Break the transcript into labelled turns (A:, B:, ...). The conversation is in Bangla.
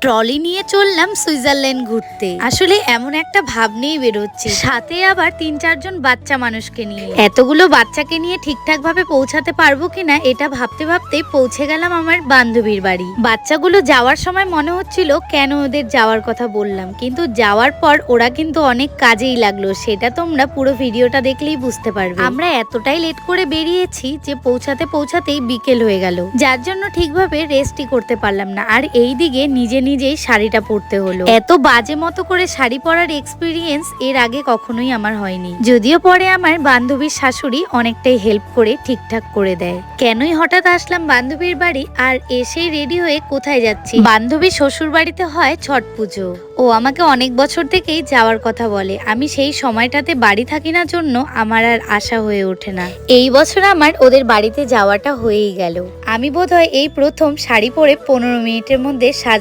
A: ট্রলি নিয়ে চললাম সুইজারল্যান্ড ঘুরতে। আসলে এমন একটা ভাব নিয়ে বেরোচ্ছি, সাথে আবার ৩-৪ জন বাচ্চা মানুষকে নিয়ে। এতগুলো বাচ্চাকে নিয়ে ঠিকঠাক ভাবে পৌঁছাতে পারবো কিনা এটা ভাবতে ভাবতেই পৌঁছে গেলাম আমার বান্ধবীর বাড়ি। বাচ্চাগুলো যাওয়ার সময় মনে হচ্ছিল কেন ওদের যাওয়ার কথা বললাম, কিন্তু যাওয়ার পর ওরা কিন্তু অনেক কাজেই লাগলো, সেটা তোমরা পুরো ভিডিওটা দেখলেই বুঝতে পারবে। আমরা এতটাই লেট করে বেরিয়েছি যে পৌঁছাতে পৌঁছাতেই বিকেল হয়ে গেল, যার জন্য ঠিকভাবে রেস্টই করতে পারলাম না। আর এই দিকে নিজেই শাড়িটা পরতে হলো। এত বাজে মতো করে শাড়ি পরার এক্সপিরিয়েন্স এর আগে কখনোই আমার হয়নি, যদিও পরে আমার বান্ধবীর শাশুড়ি অনেকটাই হেল্প করে ঠিকঠাক করে দেয়। কেনই হঠাৎ আসলাম বান্ধবীর বাড়ি, আর এসেই রেডি হয়ে কোথায় যাচ্ছি? বান্ধবীর শ্বশুর বাড়িতে হয় ছট পুজো। ও আমাকে অনেক বছর থেকেই যাওয়ার কথা বলে, আমি সেই সময়টাতে বাড়ি থাকি না জন্য আমার আর আশা হয়ে ওঠে না। এই বছর আমার ওদের বাড়িতে যাওয়াটা হয়েই গেল। আমি বোধহয় এই প্রথম শাড়ি পরে 15 মিনিটের মধ্যে সাজগোজ